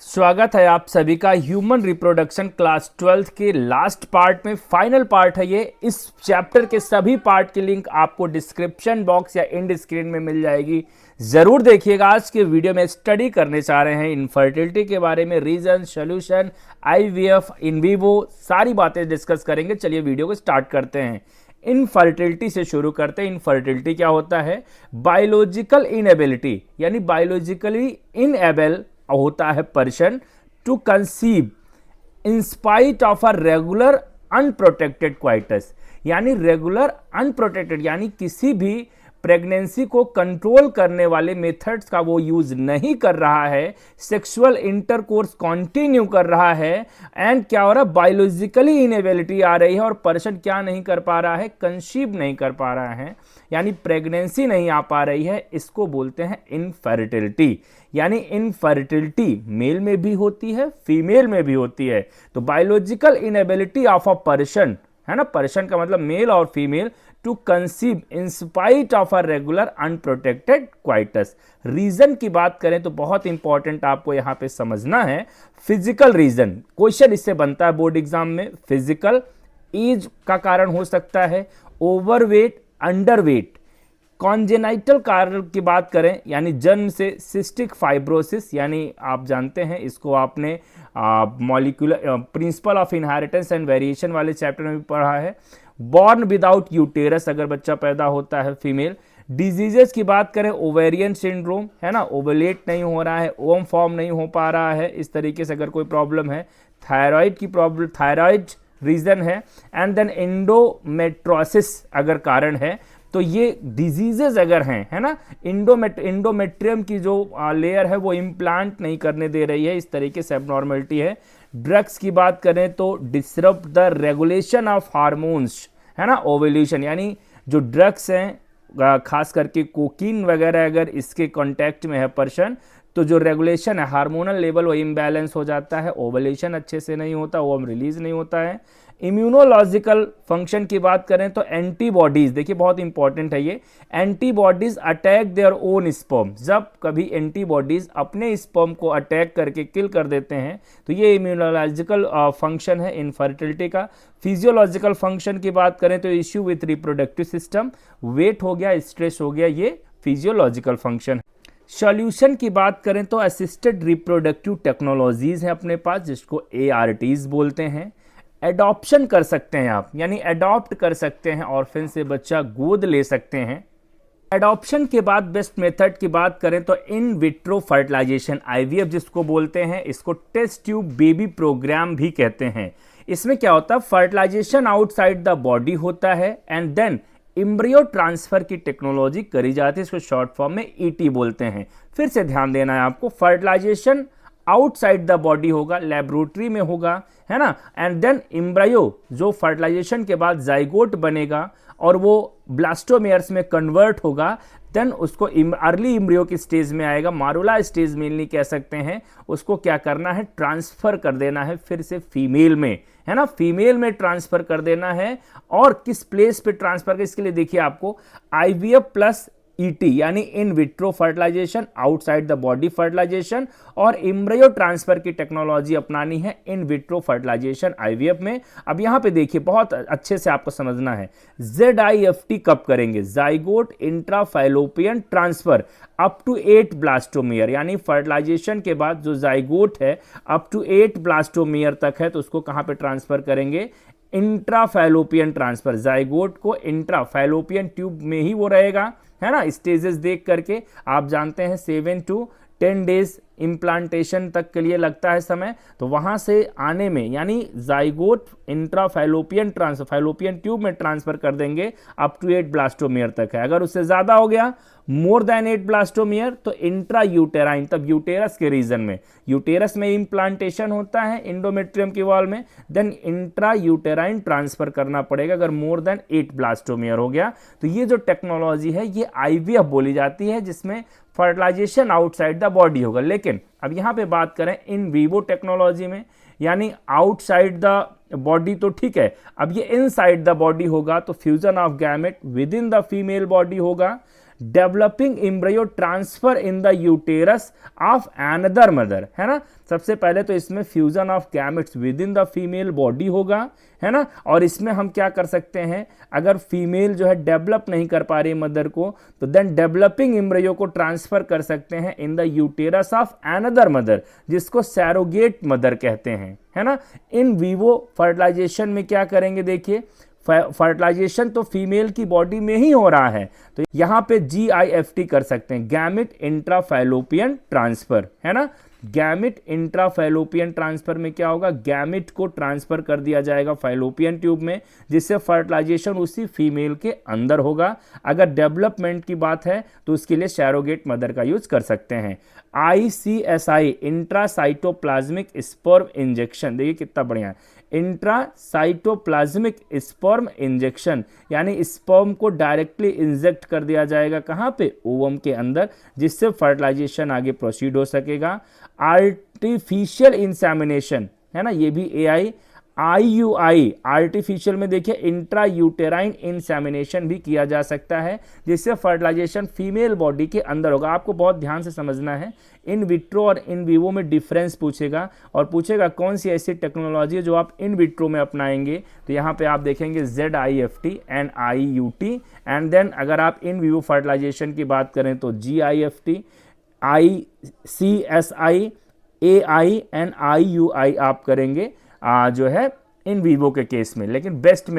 स्वागत है आप सभी का ह्यूमन रिप्रोडक्शन क्लास 12 के लास्ट पार्ट में। फाइनल पार्ट है ये। इस चैप्टर के सभी पार्ट की लिंक आपको डिस्क्रिप्शन बॉक्स या एंड स्क्रीन में मिल जाएगी, जरूर देखिएगा। आज के वीडियो में स्टडी करने जा रहे हैं इनफर्टिलिटी के बारे में, reason, solution, IVF, in vivo, सारी बातें डिस्कस करेंगे। चलिए वीडियो को स्टार्ट करते हैं। इनफर्टिलिटी से शुरू करते हैं। इनफर्टिलिटी क्या होता है? बायोलॉजिकल इनएबिलिटी, यानी बायोलॉजिकली इनएबल होता है person to conceive in spite of a regular unprotected coitus, यानी रेगुलर अनप्रोटेक्टेड यानी किसी भी प्रेगनेंसी को कंट्रोल करने वाले मेथड्स का वो यूज नहीं कर रहा है, सेक्सुअल इंटरकोर्स कंटिन्यू कर रहा है, एंड क्या हो रहा है? बायोलॉजिकली इनएबिलिटी आ रही है और पर्सन क्या नहीं कर पा रहा है? कंसीव नहीं कर पा रहा है, यानी प्रेगनेंसी नहीं आ पा रही है। इसको बोलते हैं इनफर्टिलिटी। यानी इनफर्टिलिटी मेल में भी होती है, फीमेल में भी होती है। तो biological inability of a person, है ना, पर्सन का मतलब मेल और female, to conceive in spite of a regular unprotected coitus. Reason की बात करें तो बहुत इंपॉर्टेंट आपको यहां पे समझना है, फिजिकल रीजन। क्वेश्चन इससे बनता है बोर्ड एग्जाम में। फिजिकल एज का कारण हो सकता है, ओवरवेट, अंडरवेट। कॉन्जेनाइटल कारण की बात करें, यानी जन्म से सिस्टिक फाइब्रोसिस, यानी आप जानते हैं इसको, आपने molecular principle of inheritance and variation वाले चैप्टर में भी पढ़ा है। बॉर्न विदाउट यूटेरस, अगर बच्चा पैदा होता है फीमेल। डिजीजेस की बात करें, ओवेरियन सिंड्रोम, है ना, ओवुलेट नहीं हो रहा है, ओवम फॉर्म नहीं हो पा रहा है, इस तरीके से अगर कोई प्रॉब्लम है। थायराइड की प्रॉब्लम, थायराइड रीजन है। एंड देन एंडोमेट्रोसिस अगर कारण है, तो ये डिजीजेज अगर हैं, है ना, इंडोमेट्रियम की जो लेयर है वो इम्प्लांट नहीं करने दे रही है, इस तरीके से एबनॉर्मलिटी है। ड्रग्स की बात करें तो disrupt the regulation of hormones, है ना, ओवुलेशन, यानी जो ड्रग्स हैं, खास करके कोकीन वगैरह, अगर इसके कांटेक्ट में है पर्सन, तो जो रेगुलेशन है, हार्मोनल लेवल, वो इम्बैलेंस हो जाता है, ओवुलेशन अच्छे से नहीं होता, वो रिलीज नहीं होता है। इम्यूनोलॉजिकल फंक्शन की बात करें तो एंटीबॉडीज, देखिए बहुत इंपॉर्टेंट है ये, antibodies attack their own sperm. जब कभी एंटीबॉडीज अपने स्पर्म को अटैक करके किल कर देते हैं, तो ये इम्यूनोलॉजिकल फंक्शन है इनफर्टिलिटी का। फिजियोलॉजिकल फंक्शन की बात करें तो issue with reproductive system, weight हो गया, स्ट्रेस हो गया, ये फिजियोलॉजिकल फंक्शन है। सॉल्यूशन की बात करें तो असिस्टेड रिप्रोडक्टिव टेक्नोलॉजीज हैं अपने पास, जिसको ARTs बोलते हैं। एडॉप्शन कर सकते हैं आप, यानी एडॉप्ट कर सकते हैं, ऑर्फन से बच्चा गोद ले सकते हैं। एडॉप्शन के बाद बेस्ट मेथड की बात करें तो इन विट्रो फर्टिलाइजेशन, IVF जिसको बोलते हैं, इसको टेस्ट ट्यूब बेबी प्रोग्राम भी कहते हैं। इसमें क्या होता है? फर्टिलाइजेशन आउटसाइड द बॉडी होता है, एंड देन एम्ब्रियो ट्रांसफर की टेक्नोलॉजी करी जाती है, इसको शॉर्ट फॉर्म में ET बोलते हैं। फिर से ध्यान देना है आपको, फर्टिलाइजेशन आउटसाइड द बॉडी होगा, लेबोरेटरी में होगा, है ना, एंड देन एम्ब्रियो जो फर्टिलाइजेशन के बाद जाइगोट बनेगा और वो ब्लास्टोमेयर्स में कन्वर्ट होगा, देन उसको अर्ली एम्ब्रियो की स्टेज में आएगा, मारुला स्टेज मेनली कह सकते हैं। उसको क्या करना है? ट्रांसफर कर देना है फिर से फीमेल में, है ना, फीमेल में ट्रांसफर कर देना है। और किस प्लेस पे ट्रांसफर कर, इसके लिए देखिए आपको IVF प्लस ET, यानी in vitro fertilization, outside the body fertilization, और एम्ब्रियो ट्रांसफर की टेक्नोलॉजी अपनानी है इन विट्रो फर्टिलाइजेशन IVF में। अब यहां पे देखिए, बहुत अच्छे से आपको समझना है, ZIFT कब करेंगे? Zygote intrafallopian transfer up to 8 blastomere, यानी फर्टिलाइजेशन के बाद जो जाइगोट है अप टू 8 ब्लास्टोमियर तक है, तो उसको कहां पे ट्रांसफर करेंगे? इंट्राफैलोपियन ट्रांसफर। जाइगोट को इंट्राफैलोपियन ट्यूब में ही वो रहेगा, है ना, स्टेजेस देख करके। आप जानते हैं 7 to 10 डेज इम्प्लांटेशन तक के लिए लगता है समय, तो वहां से आने में, यानी zygote intrafallopian transfer, fallopian tube में ट्रांसफर कर देंगे अप टू 8 ब्लास्टोमियर तक है। अगर उससे ज्यादा हो गया, मोर देन 8 ब्लास्टोमियर, तो इंट्रा यूटेराइन, तब यूटेरस के रीजन में, यूटेरस में इम्प्लांटेशन होता है इंडोमेट्रियम की वॉल में, देन इंट्रा यूटेराइन ट्रांसफर करना पड़ेगा अगर मोर देन 8 ब्लास्टोमियर हो गया। तो ये जो टेक्नोलॉजी है ये IVF बोली जाती है, जिसमें फर्टिलाइजेशन आउटसाइड द बॉडी होगा। लेकिन अब यहां पे बात करें इन विवो टेक्नोलॉजी में, यानी आउटसाइड द बॉडी तो ठीक है, अब ये इनसाइड द बॉडी होगा, तो fusion of gamete within the female body होगा। Developing embryo transfer in the uterus of another mother, है ना। सबसे पहले तो इसमें fusion of gametes within the female body होगा, है ना। और इसमें हम क्या कर सकते हैं, अगर फीमेल जो है डेवलप नहीं कर पा रही मदर को, तो देन डेवलपिंग एम्ब्रियो को ट्रांसफर कर सकते हैं इन the uterus of another mother, जिसको सैरोगेट मदर कहते हैं, है ना। इन वीवो फर्टिलाइजेशन में क्या करेंगे, देखिए फर्टिलाइजेशन तो फीमेल की बॉडी में ही हो रहा है, तो यहां पे GIFT कर सकते हैं, गैमिट इंट्राफैलोपियन ट्रांसफर, है ना। गैमिट इंट्राफैलोपियन ट्रांसफर में क्या होगा, गैमिट को ट्रांसफर कर दिया जाएगा फैलोपियन ट्यूब में, जिससे फर्टिलाइजेशन उसी फीमेल के अंदर होगा। अगर डेवलपमेंट की बात है तो उसके लिए सैरोगेट मदर का यूज कर सकते हैं। ICSI इंट्रासाइटोप्लाज्मिक स्पर्म इंजेक्शन, देखिए कितना बढ़िया है, इंट्रासाइटोप्लाज्मिक स्पर्म इंजेक्शन, यानी स्पर्म को डायरेक्टली इंजेक्ट कर दिया जाएगा कहाँ पे, ओवम के अंदर, जिससे फर्टिलाइजेशन आगे प्रोसीड हो सकेगा। आर्टिफिशियल इंसेमिनेशन, है ना, ये भी IUI आर्टिफिशियल में देखिए इंट्रा यूटेराइन इंसेमिनेशन भी किया जा सकता है, जिससे फर्टिलाइजेशन फीमेल बॉडी के अंदर होगा। आपको बहुत ध्यान से समझना है, इन विट्रो और इन विवो में डिफरेंस पूछेगा, और पूछेगा कौन सी ऐसी टेक्नोलॉजी है जो आप इन विट्रो में अपनाएंगे, तो यहाँ पे आप देखेंगे ZIFT and IUT, and then अगर आप इन विवो फर्टिलाइजेशन की बात करें तो GIFT, ICSI, AI and IUI आप करेंगे जो है इन वीवो के केस में। लेकिन बेस्ट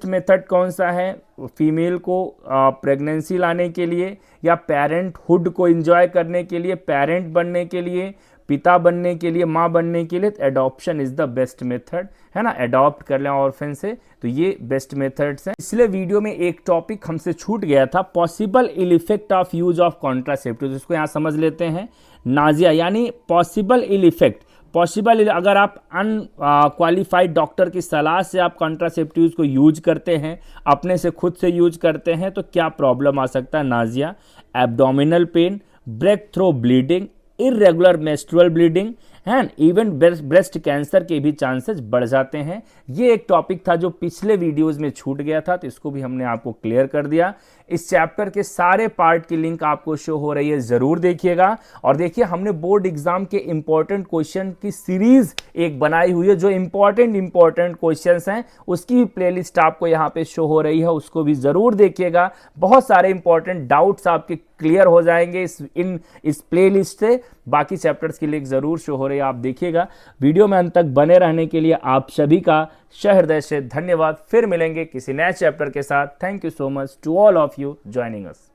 मेथड कौन सा है, फीमेल को प्रेगनेंसी लाने के लिए या पेरेंटहुड को एंजॉय करने के लिए, पेरेंट बनने के लिए, पिता बनने के लिए, माँ बनने के लिए, तो adoption is the best method, है ना। अडॉप्ट कर लें ऑर्फन से, तो ये बेस्ट मेथड्स हैं। पिछले वीडियो में एक टॉपिक हमसे छूट गया था, possible ill effect of use of contraceptive, इसको यहाँ समझ लेते हैं। नाजिया यानी पॉसिबल इल इफेक्ट, पॉसिबल अगर आप अनक्वालिफाइड डॉक्टर की सलाह से आप कॉन्ट्रासेप्टिव्स को यूज करते हैं, अपने से खुद से यूज करते हैं, तो क्या प्रॉब्लम आ सकता है। Nausea, abdominal pain, break through bleeding, irregular menstrual bleeding, and even breast cancer के भी चांसेस बढ़ जाते हैं। ये एक टॉपिक था जो पिछले वीडियोस में छूट गया था, तो इसको भी हमने आपको क्लियर कर दिया। इस चैप्टर के सारे पार्ट की लिंक आपको शो हो रही है, जरूर देखिएगा। और देखिए हमने बोर्ड एग्जाम के इंपॉर्टेंट क्वेश्चन की सीरीज एक बनाई हुई है, जो इंपॉर्टेंट क्वेश्चंस हैं उसकी भी प्लेलिस्ट आपको यहाँ पे शो हो रही है, उसको भी जरूर देखिएगा। बहुत सारे इंपॉर्टेंट डाउट्स आपके क्लियर हो जाएंगे इस प्लेलिस्ट से। बाकी चैप्टर्स की लिंक जरूर शो हो रही है, आप देखिएगा। वीडियो में अंत तक बने रहने के लिए आप सभी का हृदय से धन्यवाद। फिर मिलेंगे किसी नए चैप्टर के साथ। Thank you so much to all of you joining us.